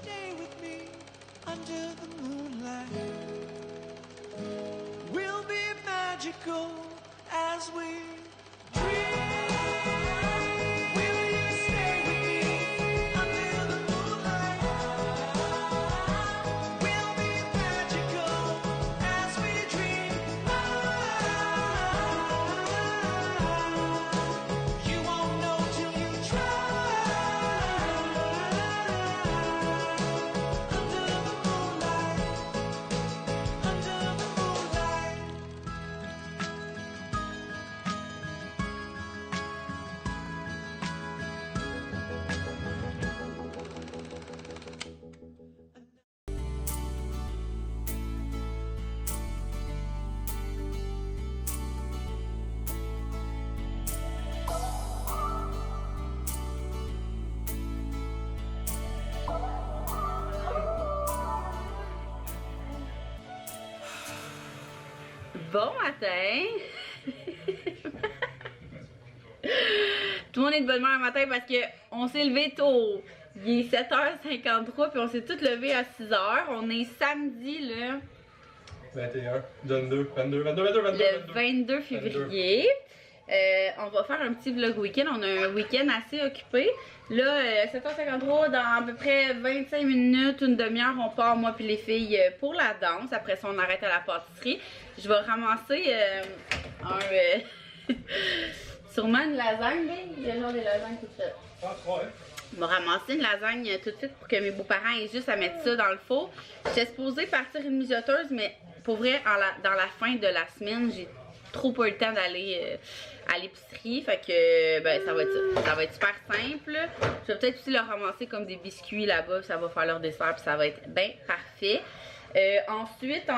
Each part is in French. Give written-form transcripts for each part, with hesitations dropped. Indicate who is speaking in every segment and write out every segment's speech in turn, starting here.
Speaker 1: stay with me under the moonlight? We'll be magical as we dream. Will you stay with me under the moonlight? We'll be magical as we dream. You won't know till you try. Under the moonlight, under the moonlight.
Speaker 2: Bon matin! Tout le monde est de bonne humeur le matin parce qu'on s'est levé tôt. Il est 7h53 puis on s'est tous levés à 6h. On est samedi le
Speaker 3: 21, 22.
Speaker 2: le 22 février. On va faire un petit vlog week-end. On a un week-end assez occupé. Là, 7h53, dans à peu près 25 minutes, une demi-heure, on part, moi puis les filles, pour la danse. Après ça, on arrête à la pâtisserie. Je vais ramasser sûrement une lasagne. Il y a genre des lasagnes tout ça.
Speaker 3: Ah, ouais.
Speaker 2: Je vais ramasser une lasagne tout de suite pour que mes beaux-parents aient juste à mettre ça dans le four. J'étais supposée partir une mijoteuse, mais pour vrai, dans la fin de la semaine, j'ai trop pas eu le temps d'aller à l'épicerie. Fait que ben ça va être ça. Ça va être super simple. Je vais peut-être aussi leur ramasser comme des biscuits là-bas. Ça va faire leur dessert puis ça va être bien parfait. Ensuite,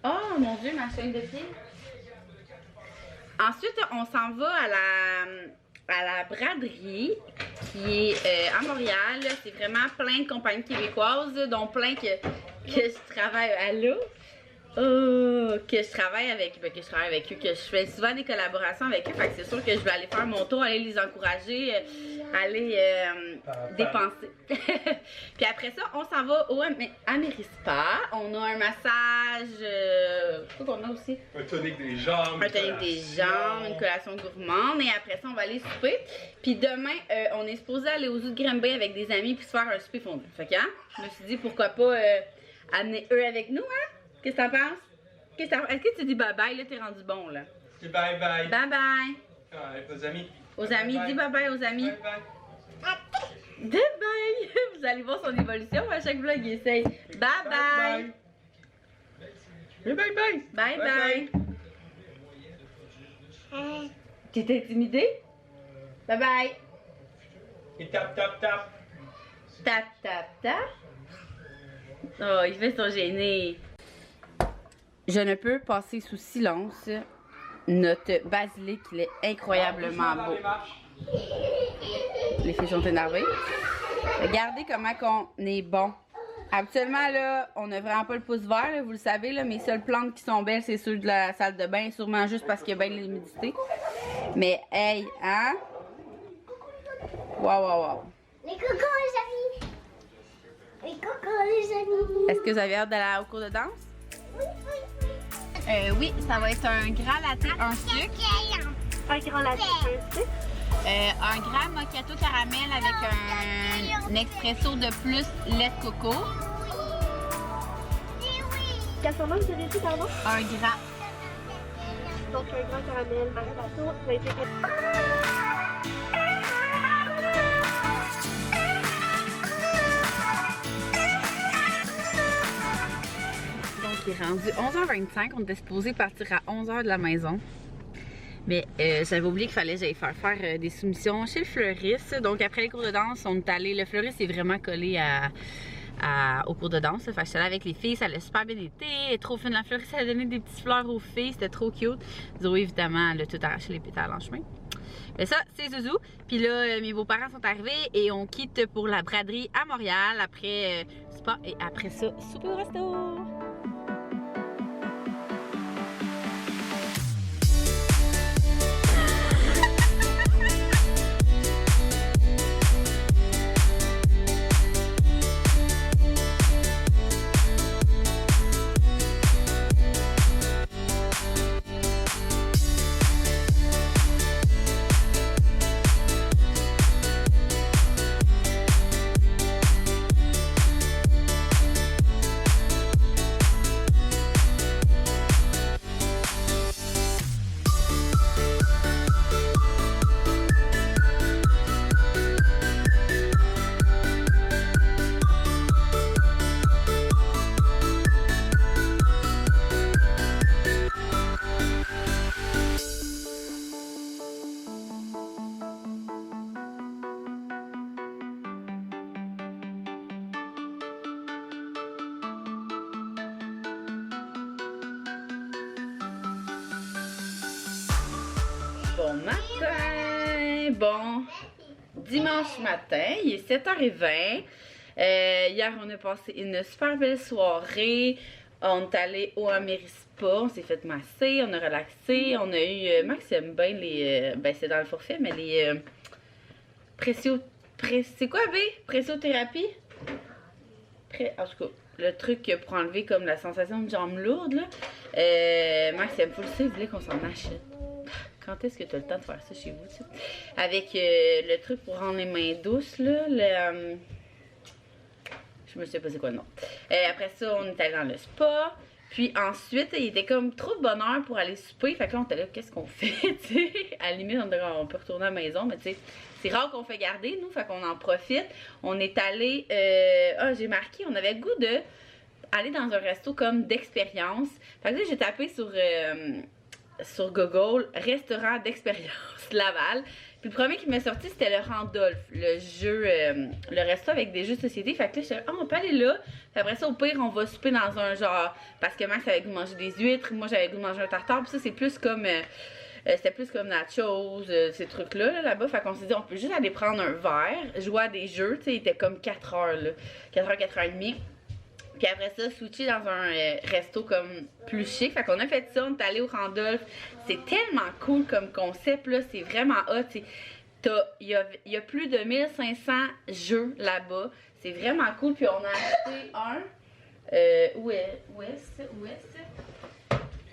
Speaker 2: oh mon dieu, ma chaîne de pied. Ensuite, on s'en va à la braderie qui est à Montréal. C'est vraiment plein de compagnies québécoises, dont plein que je travaille à l'eau. Que je travaille avec eux, que je fais souvent des collaborations avec eux. Fait que c'est sûr que je vais aller faire mon tour, aller les encourager, aller dépenser. Puis après ça, on s'en va au Amérispa. On a un massage, quoi qu'on a aussi?
Speaker 3: Un tonique des jambes.
Speaker 2: Un tonique des jambes, une collation gourmande. Et après ça, on va aller souper. Puis demain, on est supposé aller aux Zoo de Granby avec des amis puis se faire un souper fondu. Fait que, hein, je me suis dit pourquoi pas amener eux avec nous, hein? Qu'est-ce que t'en penses? Est-ce que tu dis bye bye? Là, t'es rendu bon, là.
Speaker 3: Dis bye bye.
Speaker 2: Bye bye.
Speaker 3: Ouais, aux amis.
Speaker 2: Aux amis, dis bye bye aux amis.
Speaker 3: Bye bye.
Speaker 2: Bye bye. Vous allez voir son évolution. À chaque vlog, il essaye. Bye bye.
Speaker 3: Bye bye.
Speaker 2: Bye bye. T'es intimidé? Bye bye.
Speaker 3: Et tap tap tap.
Speaker 2: Tap tap tap. Oh, il fait son gêné. Je ne peux passer sous silence notre basilic, il est incroyablement beau. Les filles sont énervées. Regardez comment on est bon. Habituellement, là, on n'a vraiment pas le pouce vert, là, vous le savez, là, mes seules plantes qui sont belles, c'est ceux de la salle de bain, sûrement juste parce qu'il y a bien de l'humidité. Mais, hey, hein? Waouh, waouh, waouh.
Speaker 4: Les cocos, les amis. Les cocos, les amis.
Speaker 2: Est-ce que vous avez hâte d'aller au cours de danse?
Speaker 4: Oui, oui, oui.
Speaker 2: Oui, ça va être un grand latte, un sucre.
Speaker 4: Un grand latte, un sucre.
Speaker 2: Un grand macchiato caramel avec un expresso de plus lait de coco.
Speaker 4: Quel format vous avez dit, pardon?
Speaker 2: Un grand.
Speaker 4: Donc un grand caramel, macchiato, ça a été...
Speaker 2: Donc il est rendu 11h25, on était supposé partir à 11h de la maison. Mais j'avais oublié qu'il fallait que j'aille faire des soumissions chez le fleuriste. Donc après les cours de danse, on est allé. Le fleuriste est vraiment collé au cours de danse. Fait que j'étais allée avec les filles, ça allait super bien été. Elle est trop fine, la fleuriste, elle a donné des petites fleurs aux filles, c'était trop cute. Zoé évidemment, elle a tout arraché les pétales en chemin. Mais ça, c'est Zouzou. Puis là, mes beaux-parents sont arrivés et on quitte pour la braderie à Montréal après spa et après ça, souper au resto. matin! Bon, dimanche matin, il est 7h20. Hier, on a passé une super belle soirée. On est allé au Amérispa, on s'est fait masser, on a relaxé. On a eu, Max aime bien les, ben c'est dans le forfait, mais les c'est quoi, B? Pressiothérapie? En tout cas, le truc pour enlever comme la sensation de jambe lourde, là. Max aime full ça, il voulait qu'on s'en achète. Quand est-ce que tu as le temps de faire ça chez vous, tu sais? Avec le truc pour rendre les mains douces, là, je me sais pas c'est quoi le nom. Après ça, on est allé dans le spa. Puis ensuite, il était comme trop de bonheur pour aller souper. Fait que là, on était là, qu'est-ce qu'on fait, tu sais? À la limite, on peut retourner à la maison, mais tu sais, c'est rare qu'on fait garder, nous, fait qu'on en profite. On est allé, j'ai marqué, on avait le goût de aller dans un resto comme d'expérience. Fait que là, j'ai tapé sur Google, restaurant d'expérience Laval. Puis le premier qui m'est sorti, c'était le Randolph, le jeu, le resto avec des jeux de société. Fait que là, j'étais, on peut aller là. Puis après ça, au pire, on va souper dans un genre, parce que Max avait goût de manger des huîtres, moi j'avais goût de manger un tartare. Puis ça, c'est plus comme, c'était plus comme nachos, ces trucs-là, là-bas. Fait qu'on s'est dit, on peut juste aller prendre un verre, jouer à des jeux. Tu sais, il était comme 4 heures, là. 4 heures, 4 heures et demie. Puis après ça, switcher dans un resto comme plus chic. Fait qu'on a fait ça, on est allé au Randolph. C'est tellement cool comme concept, là. C'est vraiment hot. Il y a plus de 1500 jeux là-bas. C'est vraiment cool. Puis on a acheté un. Où est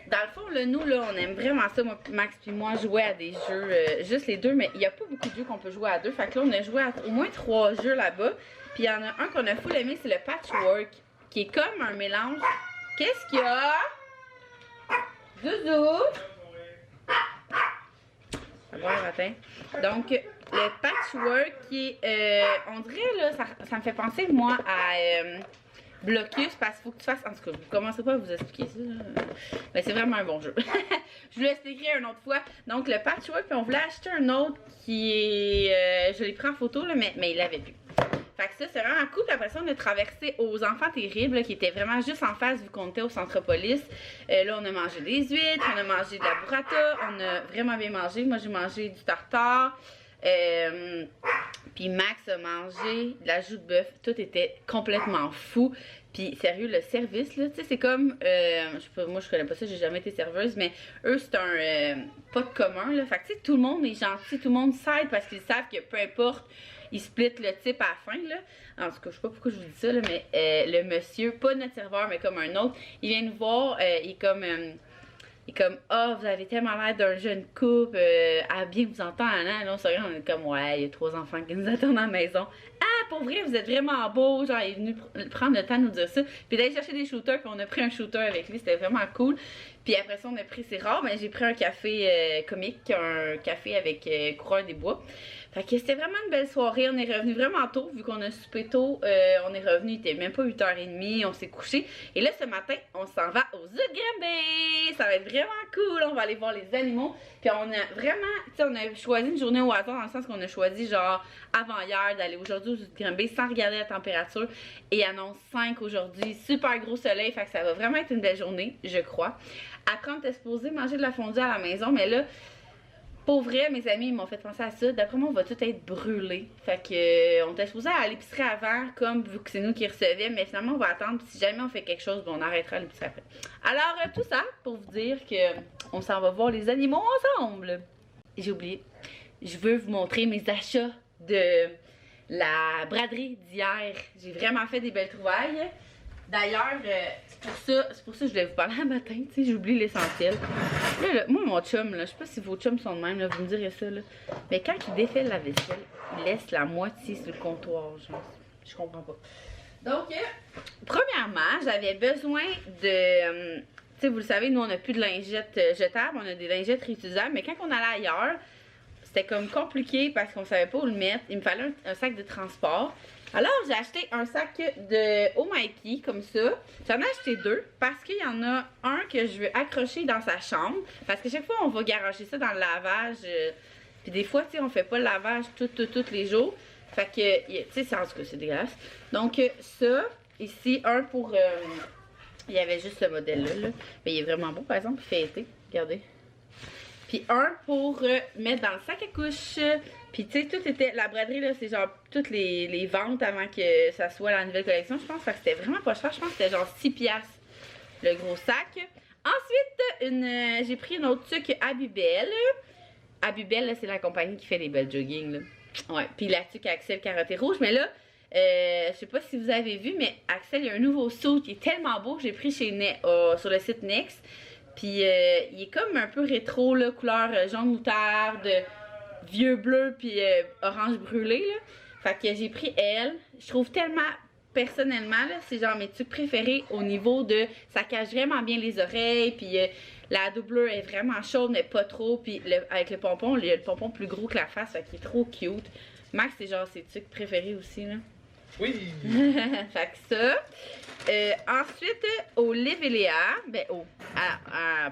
Speaker 2: dans le fond, là, nous, là, on aime vraiment ça, moi, Max puis moi, jouer à des jeux, juste les deux, mais il n'y a pas beaucoup de jeux qu'on peut jouer à deux. Fait que là, on a joué à au moins 3 jeux là-bas. Puis il y en a un qu'on a full aimé, c'est le Patchwork, qui est comme un mélange. Qu'est-ce qu'il y a? Zouzou! Bon matin. Donc, le Patchwork qui est, on dirait, là, ça me fait penser, moi, à Blocus, parce qu'il faut que tu fasses, en tout cas, vous commencerez pas à vous expliquer ça, mais c'est vraiment un bon jeu. Je vous l'expliquerai une autre fois. Donc, le Patchwork, puis on voulait acheter un autre qui est, je l'ai pris en photo, là, mais il l'avait plus. Fait que ça, c'est vraiment cool. Puis après ça, on a traversé aux Enfants Terribles, là, qui était vraiment juste en face vu qu'on était au Centropolis. Là, on a mangé des huîtres, on a mangé de la burrata, on a vraiment bien mangé. Moi, j'ai mangé du tartare. Puis Max a mangé de la joue de bœuf. Tout était complètement fou. Puis sérieux, le service, là, tu sais, c'est comme, moi je connais pas ça, j'ai jamais été serveuse, mais eux, c'est un pas de commun, là. Fait que tu sais, tout le monde est gentil, tout le monde s'aide parce qu'ils savent que peu importe, ils splitent le type à la fin, là. En tout cas, je sais pas pourquoi je vous dis ça, là, mais le monsieur, pas notre serveur, mais comme un autre, il vient nous voir, il est comme, oh, vous avez tellement l'air d'un jeune couple, à bien vous entendre, hein? Là, on se regarde, on est comme, ouais, il y a 3 enfants qui nous attendent à la maison. Ah, pour vrai, vous êtes vraiment beau. Genre, il est venu prendre le temps de nous dire ça. Puis d'aller chercher des shooters, puis on a pris un shooter avec lui, c'était vraiment cool. Puis après ça, on a pris, c'est rare, mais j'ai pris un café comique, un café avec coureur des bois. Fait que c'était vraiment une belle soirée. On est revenu vraiment tôt, vu qu'on a soupé tôt. On est revenu, il était même pas 8h30, on s'est couché. Et là, ce matin, on s'en va au Zoo de Granby. Ça va être vraiment cool. On va aller voir les animaux. Puis on a vraiment, tu sais, on a choisi une journée au hasard, dans le sens qu'on a choisi, genre, avant hier, d'aller aujourd'hui au Zoo de Granby sans regarder la température. Et il annonce 5 aujourd'hui. Super gros soleil. Fait que ça va vraiment être une belle journée, je crois. Après, on était supposé manger de la fondue à la maison, mais là, pour vrai, mes amis, ils m'ont fait penser à ça. D'après moi, on va tout être brûlé. Fait que, on était supposé aller à l'épicerie avant, comme vu que c'est nous qui recevions, mais finalement, on va attendre. Puis si jamais on fait quelque chose, on arrêtera à l'épicerie après. Alors, tout ça pour vous dire que on s'en va voir les animaux ensemble. J'ai oublié. Je veux vous montrer mes achats de la braderie d'hier. J'ai vraiment fait des belles trouvailles. D'ailleurs, c'est pour ça que je voulais vous parler un matin, tu sais, j'oublie l'essentiel. Là, moi, mon chum, là, je sais pas si vos chums sont de même, là, vous me direz ça, là. Mais quand il défait la vaisselle, il laisse la moitié sur le comptoir, genre. Je comprends pas. Donc, premièrement, j'avais besoin de... tu sais, vous le savez, nous, on n'a plus de lingettes jetables, on a des lingettes réutilisables, mais quand on allait ailleurs, c'était comme compliqué parce qu'on savait pas où le mettre. Il me fallait un sac de transport. Alors, j'ai acheté un sac de Omiki, comme ça. J'en ai acheté 2 parce qu'il y en a un que je veux accrocher dans sa chambre. Parce que chaque fois, on va garocher ça dans le lavage. Puis des fois, tu sais, on fait pas le lavage tous les jours. Fait que, tu sais, en tout cas, c'est dégueulasse. Donc, ça, ici, un pour... il y avait juste ce modèle-là, là. Mais il est vraiment beau, par exemple. Il fait été. Regardez. puis un pour mettre dans le sac à couche. Puis tu sais, tout était, la braderie là, c'est genre toutes les ventes avant que ça soit la nouvelle collection, je pense. Fait que c'était vraiment pas cher, je pense que c'était genre 6 piastres le gros sac. Ensuite, j'ai pris une autre tuque Abibel. Abibel, c'est la compagnie qui fait les belles jogging, là. Ouais, puis la tuque Axel carottée rouge. Mais là, je sais pas si vous avez vu, mais Axel, il y a un nouveau suit qui est tellement beau que j'ai pris chez sur le site Next. Puis il est comme un peu rétro, là, couleur jaune moutarde, vieux bleu, puis orange brûlé, là. Fait que j'ai pris elle. Je trouve tellement... Personnellement, là, c'est genre mes trucs préférés au niveau de... Ça cache vraiment bien les oreilles, puis la doublure est vraiment chaude, mais pas trop. Puis avec le pompon, il y a le pompon plus gros que la face, fait qu'il est trop cute. Max, c'est genre ses trucs préférés aussi, là.
Speaker 3: Oui!
Speaker 2: Fait que ça. Ensuite, au Liv et Léa, ben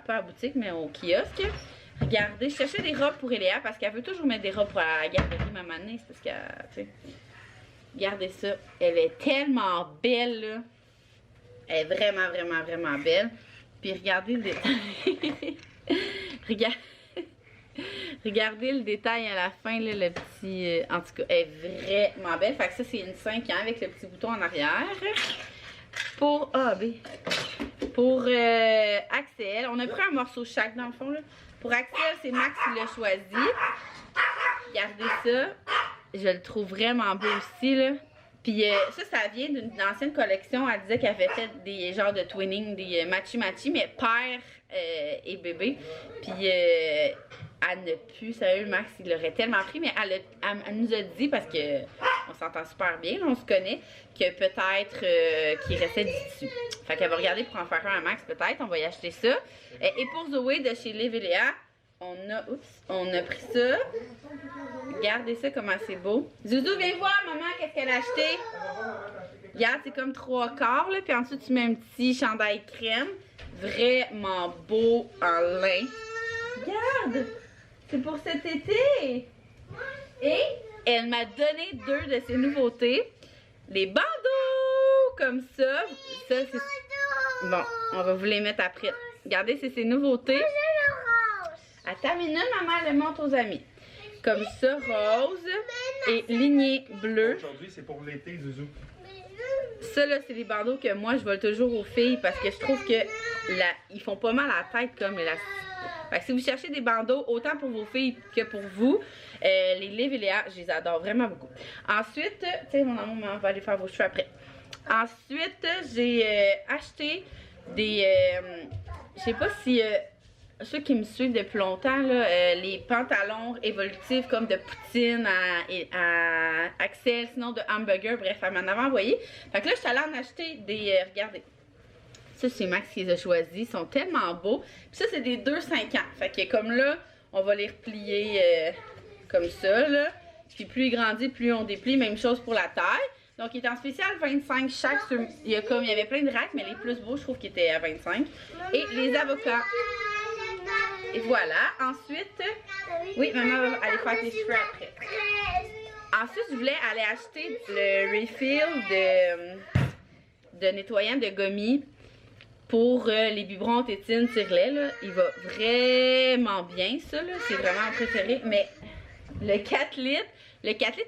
Speaker 2: pas à boutique, mais au kiosque. Regardez, je cherchais des robes pour Eléa parce qu'elle veut toujours mettre des robes pour la garderie mamanée, c'est parce qu'elle, tu sais... Regardez ça. Elle est tellement belle, là. Elle est vraiment, vraiment, vraiment belle. Puis regardez le détail. Regardez le détail à la fin, là, le petit... en tout cas, elle est vraiment belle. Fait que ça, c'est une 5 ans avec le petit bouton en arrière. Pour... Pour Axel, on a pris un morceau chaque, dans le fond, là. Pour Axel, c'est Max qui l'a choisi. Regardez ça. Je le trouve vraiment beau aussi, là. Puis ça vient d'une ancienne collection. Elle disait qu'elle avait fait des genres de twinning, des matchy-matchy, mais père et bébé. Puis elle n'a plus, sérieux, Max, il l'aurait tellement pris, mais elle nous a dit, parce que on s'entend super bien, là, on se connaît, que peut-être qu'il restait du tissu. Fait qu'elle va regarder pour en faire un à Max, peut-être. On va y acheter ça. Et pour Zoé, de chez Liv et Léa, on a pris ça. Regardez ça, comment c'est beau. Zouzou, viens voir, maman, qu'est-ce qu'elle a acheté. Regarde, c'est comme 3 quarts, là. Puis ensuite, tu mets un petit chandail crème. Vraiment beau en lin. Regarde, c'est pour cet été. Et elle m'a donné 2 de ses nouveautés. Les bandeaux, comme ça. Ça, c'est... Bon, on va vous les mettre après. Regardez, c'est ses nouveautés. Attends une minute, maman, elle le montre aux amis. Comme ça, rose et lignée bleue.
Speaker 3: Aujourd'hui, c'est pour l'été, Zouzou.
Speaker 2: Ça, là, c'est les bandeaux que moi, je vole toujours aux filles parce que je trouve que ils font pas mal à la tête comme l'élastique. Fait que si vous cherchez des bandeaux, autant pour vos filles que pour vous, les Liv et Léa, je les adore vraiment beaucoup. Ensuite, tu sais, mon amour, on va aller faire vos cheveux après. Ensuite, j'ai acheté des... je sais pas si... ceux qui me suivent depuis longtemps, là, les pantalons évolutifs comme de Poutine à Axel, sinon de hamburger, bref, elle m'en avait envoyé. Fait que là, je suis allée en acheter des... regardez. Ça, c'est Max qui les a choisis. Ils sont tellement beaux. Puis ça, c'est des 2,50 ans. Fait que comme là, on va les replier comme ça, là. Puis plus ils grandissent, plus on déplie. Même chose pour la taille. Donc, il est en spécial 25 chaque. Il y avait plein de racks, mais les plus beaux, je trouve qu'ils étaient à 25. Et les avocats. Et voilà. Ensuite, oui, maman va aller faire tes cheveux après. Ensuite, je voulais aller acheter le refill de nettoyant de gommis pour les biberons tétine tire-lait. Il va vraiment bien, ça. C'est vraiment mon préféré. Mais le 4 litres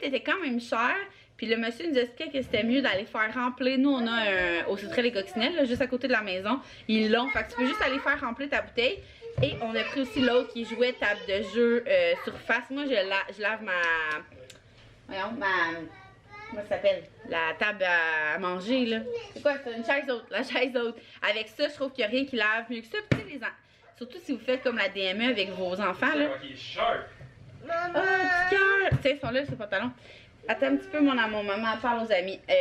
Speaker 2: était quand même cher. Puis le monsieur nous expliquait que c'était mieux d'aller faire remplir. Nous, on a au Citral les Coccinelles, là, juste à côté de la maison. Ils l'ont. Fait que tu peux juste aller faire remplir ta bouteille. Et on a pris aussi l'autre qui jouait table de jeu surface. Moi, je lave Voyons, comment ça s'appelle? La table à manger, là. C'est quoi? C'est une chaise haute. La chaise haute. Avec ça, je trouve qu'il n'y a rien qui lave mieux que ça. Puis, surtout si vous faites comme la DME avec vos enfants, là.
Speaker 3: Il est sharp.
Speaker 2: Ah, petit cœur! Tu sais, ils sont là, ces pantalons. Attends un petit peu, mon amour, maman parle aux amis. Tu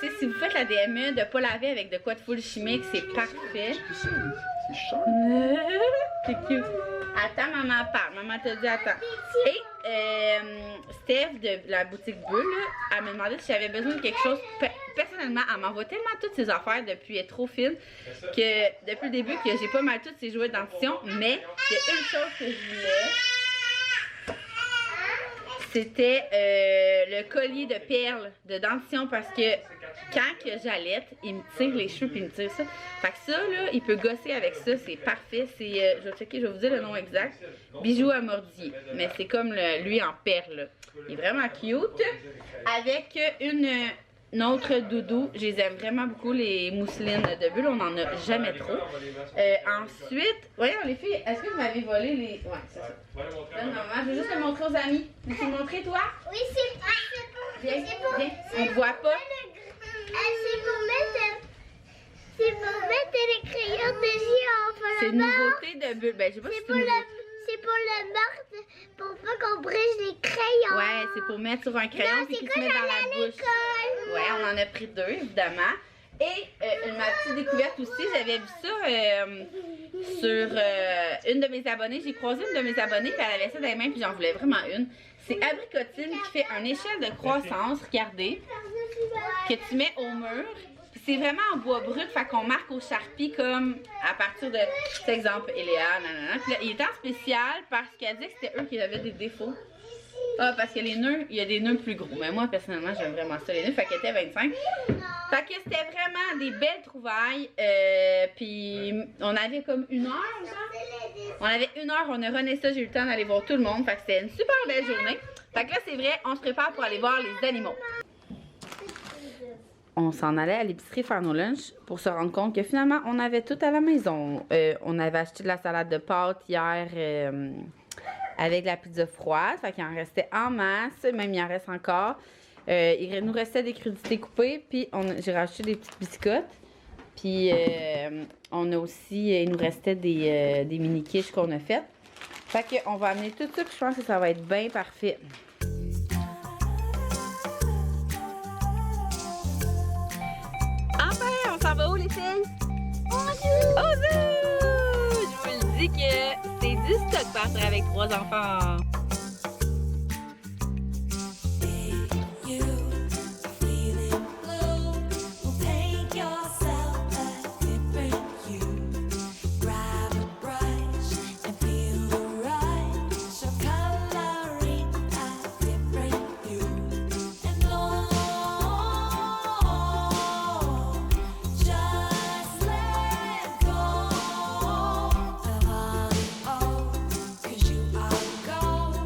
Speaker 2: sais, si vous faites la DME, de pas laver avec de quoi de full chimique, c'est parfait.
Speaker 3: C'est sharp.
Speaker 2: C'est cute. Attends, maman parle. Maman t'a dit attends. Et Steph de la boutique Bleu, là, elle m'a demandé si j'avais besoin de quelque chose. Personnellement, elle m'envoie tellement toutes ses affaires depuis, elle est trop fine, que depuis le début, que j'ai pas mal toutes ses jouets de dentition. Mais il y a une chose que je voulais. c'était le collier de perles de dentition parce que quand que j'allaite, il me tire les cheveux puis il me tire ça. Fait que ça, là, il peut gosser avec ça, c'est parfait. C'est, je vais checker, je vais vous dire le nom exact. Bijou à mordier. Mais c'est comme lui en perles, là. Il est vraiment cute. Avec une autre doudou. Je les aime vraiment beaucoup, les mousselines de bulle. On n'en a jamais trop. Ensuite, voyons les filles, est-ce que vous m'avez volé les... Ouais, c'est ça. Maman, je vais juste le montrer aux amis. Tu veux le montrer, toi?
Speaker 4: Oui, c'est pour...
Speaker 2: Viens, viens. On te voit pas.
Speaker 4: C'est pour mettre les crayons de géant.
Speaker 2: C'est une nouveauté de bulle. Ben, je sais pas si
Speaker 4: C'est
Speaker 2: c'est une nouveauté.
Speaker 4: pour le meurtre, pour pas qu'on brise les crayons.
Speaker 2: Ouais, c'est pour mettre sur un crayon
Speaker 4: Non,
Speaker 2: puis
Speaker 4: c'est
Speaker 2: qu'il se
Speaker 4: quand
Speaker 2: met dans
Speaker 4: j'allais
Speaker 2: la
Speaker 4: à
Speaker 2: bouche.
Speaker 4: l'école.
Speaker 2: Ouais, on en a pris 2, évidemment. Et ma petite découverte aussi, j'avais vu ça sur une de mes abonnées. J'ai croisé une de mes abonnées puis elle avait ça dans les mains puis j'en voulais vraiment une. C'est Abricotine qui fait une échelle de croissance, regardez, que tu mets au mur. C'est vraiment en bois brut, fait qu'on marque au Sharpie comme à partir de, cet exemple, Eléa, nanana. Puis là, il était en spécial parce qu'elle dit que c'était eux qui avaient des défauts. Ah, parce que les nœuds, il y a des nœuds plus gros. Mais moi, personnellement, j'aime vraiment ça, les nœuds. Fait qu'elle était 25. Fait que c'était vraiment des belles trouvailles. Puis on avait comme 1 heure, genre. On avait 1 heure, on a rené ça, j'ai eu le temps d'aller voir tout le monde. Fait que c'était une super belle journée. Fait que là, c'est vrai, on se prépare pour aller voir les animaux. On s'en allait à l'épicerie faire nos lunchs pour se rendre compte que finalement, on avait tout à la maison. On avait acheté de la salade de pâtes hier avec de la pizza froide. Fait qu'il en restait en masse, même il en reste encore. Il nous restait des crudités coupées, puis j'ai racheté des petites biscottes. Puis on a aussi, il nous restait des mini quiches qu'on a faites. Fait qu'on va amener tout ça, puis je pense que ça va être bien parfait. Enfin, on s'en va où les filles? Au zoo! Je vous le dis que c'est du stock partir avec 3 enfants.
Speaker 5: Cause you are gold.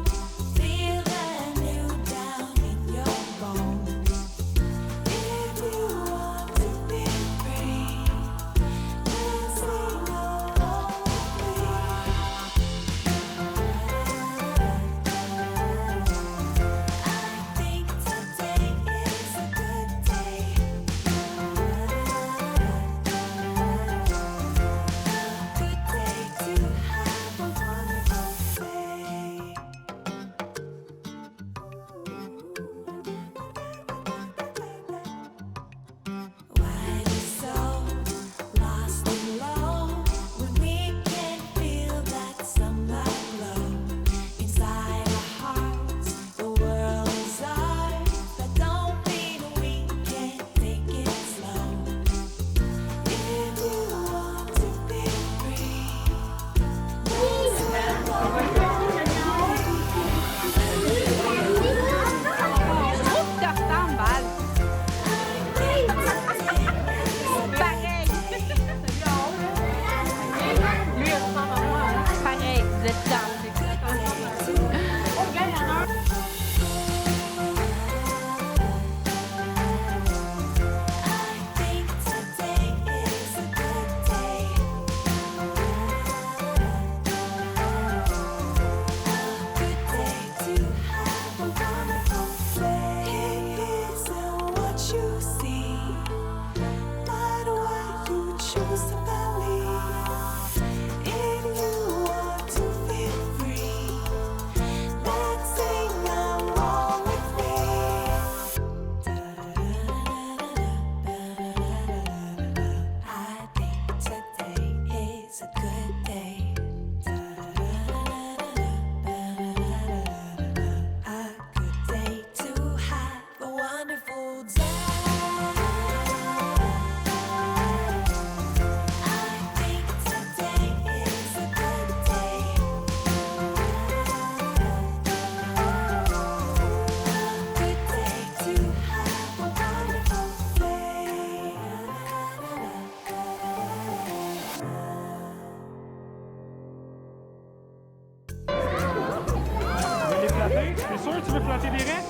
Speaker 5: sûr que tu veux flatter des raies?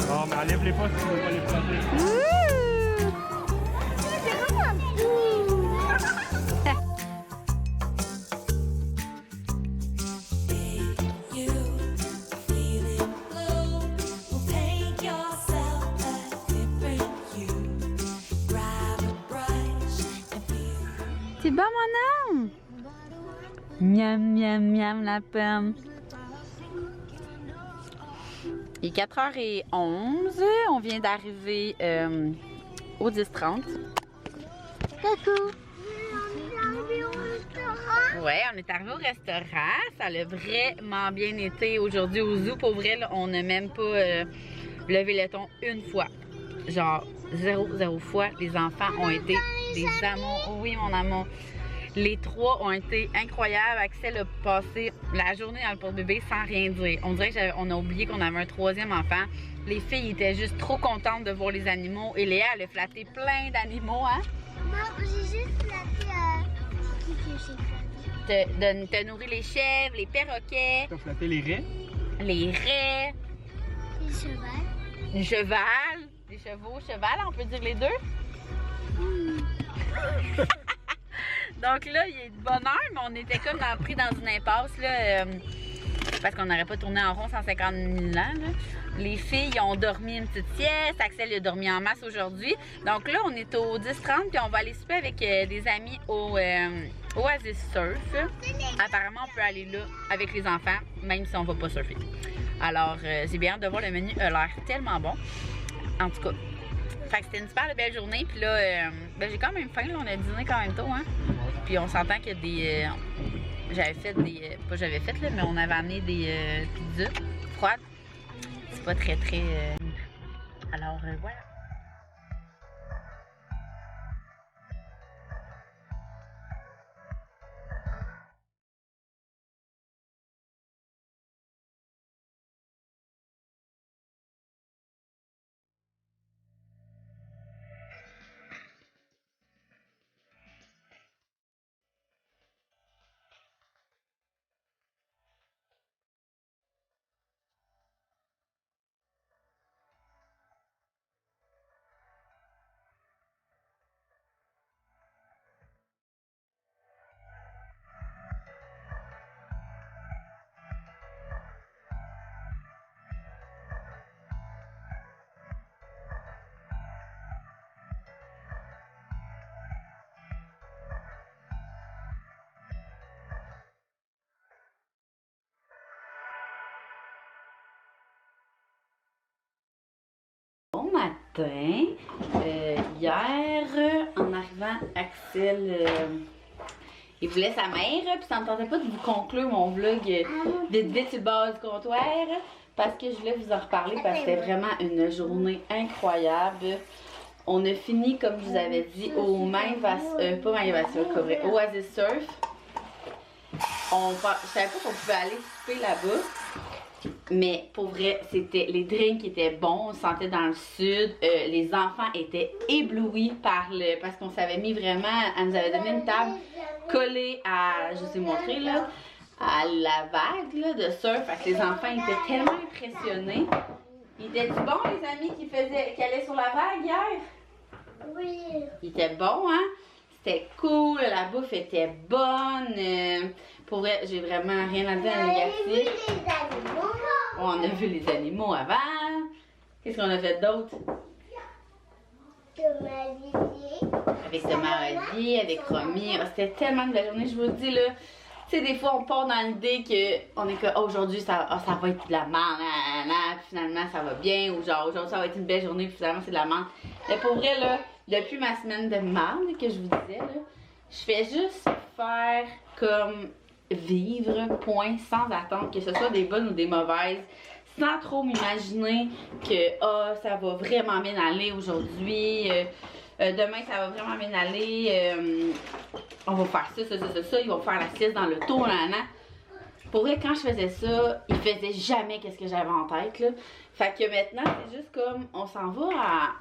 Speaker 5: Non, mais enlève-les pas si tu veux pas les flatter.
Speaker 4: C'est vraiment beau.
Speaker 1: You feeling blue? Well, paint yourself a different hue. Grab a brush and feel.
Speaker 2: C'est bon, mon âme! Miam, miam, miam, la pomme. Il est 4h11. On vient d'arriver au 10h30.
Speaker 4: Coucou. On est arrivé au restaurant.
Speaker 2: Ouais, on est arrivé au restaurant. Ça a vraiment bien été aujourd'hui au zoo. Pour vrai, là, on n'a même pas levé le ton une fois. Genre, zéro fois. Les enfants ont été des amours. Oui, mon amour. Les 3 ont été incroyables. Axel a passé la journée dans le porte-bébé sans rien dire. On dirait qu'on a oublié qu'on avait un 3e enfant. Les filles étaient juste trop contentes de voir les animaux. Et Léa, elle a flatté plein d'animaux, hein?
Speaker 4: Non, j'ai juste flatté qui que j'ai flatté.
Speaker 2: T'as nourri les chèvres, les perroquets,
Speaker 5: T'as flatté les raies?
Speaker 2: les raies,
Speaker 4: Les chevals.
Speaker 2: les chevals, les chevaux, cheval, on peut dire les deux? Donc là, il est de bonne heure, mais on était comme pris dans une impasse, là, parce qu'on n'aurait pas tourné en rond 150 000 ans. Là. Les filles ont dormi une petite sieste, Axel a dormi en masse aujourd'hui. Donc là, on est au 10h30, puis on va aller souper avec des amis au Oasis Surf. Apparemment, on peut aller là avec les enfants, même si on va pas surfer. Alors, j'ai bien hâte de voir, le menu a l'air tellement bon. En tout cas, fait que c'était une super belle journée. Puis là, ben, j'ai quand même faim, là, on a dîné quand même tôt, hein. Puis on s'entend que des... j'avais fait des... pas j'avais fait, là, mais on avait amené des pizzas froides. C'est pas très... Alors, voilà. Bon matin. Hier, en arrivant, Axel, il voulait sa mère, puis ça me tentait pas de vous conclure mon vlog vite vite sur le bord du comptoir, parce que je voulais vous en reparler, parce que c'était vraiment une journée incroyable. On a fini, comme je vous avais dit, au Oasis Surf. Je savais pas qu'on pouvait aller souper là-bas. Mais pour vrai, les drinks étaient bons, on se sentait dans le sud. Les enfants étaient éblouis parce qu'on s'avait mis vraiment, elle nous avait donné une table collée à, je vous ai montré là, à la vague là, de surf. Fait que les enfants étaient tellement impressionnés. Il était du bon, les amis, qui allaient sur la vague hier?
Speaker 4: Oui.
Speaker 2: Il était bon, hein? C'était cool, la bouffe était bonne. Pour vrai, j'ai vraiment rien à dire à négatif.
Speaker 4: Les animaux.
Speaker 2: On a vu les animaux avant. Qu'est-ce qu'on a fait d'autre? Avec Thomas Olivier, avec Romy. C'était tellement une belle journée, je vous le dis là. Tu sais, des fois, on part dans l'idée qu'on est que oh, aujourd'hui, ça va être de la merde, puis finalement, ça va bien. Ou genre, aujourd'hui, ça va être une belle journée, puis finalement, c'est de la merde. Mais pour vrai, là, depuis ma semaine de merde que je vous disais, là, je fais juste faire comme vivre, point, sans attendre que ce soit des bonnes ou des mauvaises, sans trop m'imaginer que ça va vraiment bien aller aujourd'hui, demain ça va vraiment bien aller, on va faire ça, ils vont faire la sieste dans le tour, Pour vrai, quand je faisais ça, ils faisaient jamais qu'est-ce que j'avais en tête, là. Fait que maintenant, c'est juste comme, on s'en va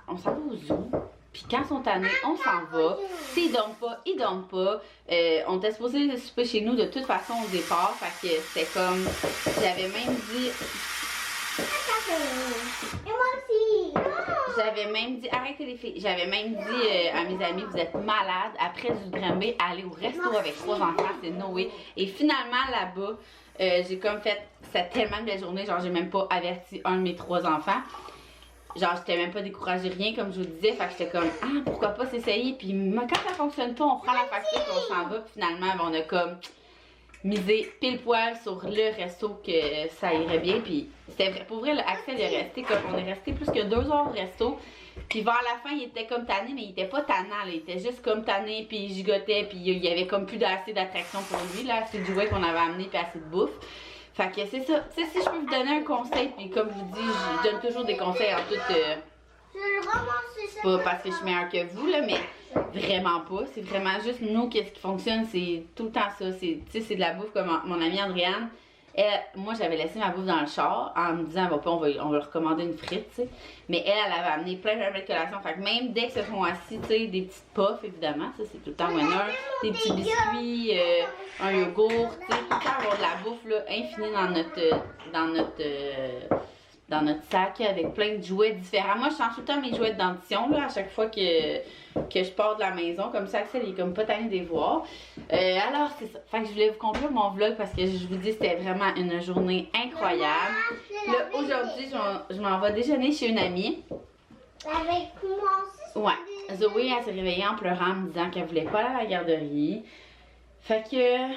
Speaker 2: au zoo, Puis quand ils sont tannés, on s'en va. S'ils dorment pas, ils dorment pas. On était supposé souper chez nous de toute façon au départ. Fait que c'était comme. J'avais même dit.
Speaker 4: Et moi aussi.
Speaker 2: J'avais même dit, arrêtez les filles, j'avais même dit à mes amis, vous êtes malades, après du Granby, aller au resto avec 3 enfants, c'est no way. Et finalement, là-bas, j'ai comme fait, c'était tellement de belle journée, genre j'ai même pas averti un de mes 3 enfants. Genre, j'étais même pas découragée, rien, comme je vous disais, fait que j'étais comme, ah, pourquoi pas s'essayer, puis quand ça fonctionne pas, on prend la facture, puis on s'en va, puis finalement, ben, on a comme misé pile poil sur le resto que ça irait bien, puis c'était vrai, pour vrai, Axel est resté comme, on est resté plus que 2 heures au resto, puis vers la fin, il était comme tanné, mais il était pas tannant, là, il était juste comme tanné, puis il gigotait, puis il y avait comme plus assez d'attraction pour lui, là, assez de jouets qu'on avait amené, puis assez de bouffe. Fait que c'est ça, tu sais, si je peux vous donner un conseil, puis comme je vous dis, je donne toujours des conseils en toute... pas parce que je suis meilleure que vous, là, mais vraiment pas. C'est vraiment juste nous, qu'est-ce qui fonctionne, c'est tout le temps ça. Tu sais, c'est de la bouffe comme mon amie Andréane. Moi, j'avais laissé ma bouffe dans le char en me disant, on va leur commander une frite, tu sais. Mais elle avait amené plein de collations. Fait que même dès que se sont assis, tu sais, des petites puffs, évidemment, ça c'est tout le temps winner. Des petits biscuits, un yogourt, tu sais, tout le temps avoir de la bouffe, là, infinie dans notre sac avec plein de jouets différents. Moi, je change tout le temps mes jouets de dentition là, à chaque fois que je pars de la maison. Comme ça, Axel, il est comme pas tanné de les voir. Alors, c'est ça. Fait que je voulais vous conclure mon vlog parce que je vous dis c'était vraiment une journée incroyable. Là, aujourd'hui, je m'en vais déjeuner chez une amie.
Speaker 4: Avec moi aussi.
Speaker 2: Ouais. Zoé, elle s'est réveillée en pleurant en me disant qu'elle voulait pas aller à la garderie. Fait que...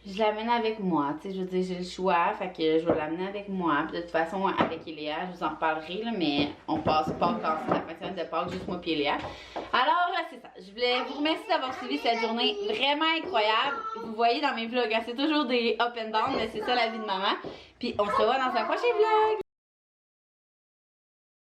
Speaker 2: je l'amène avec moi, tu sais, je veux dire, j'ai le choix, fait que je vais l'amener avec moi. Puis de toute façon, avec Eléa, je vous en reparlerai, là, mais on passe pas encore la fin de semaine de Pâques, juste moi et Eléa. Alors, c'est ça. Je voulais vous remercier d'avoir suivi cette journée vraiment incroyable. Vous voyez dans mes vlogs, hein, c'est toujours des up and down, mais c'est ça la vie de maman. Puis on se revoit dans un prochain vlog.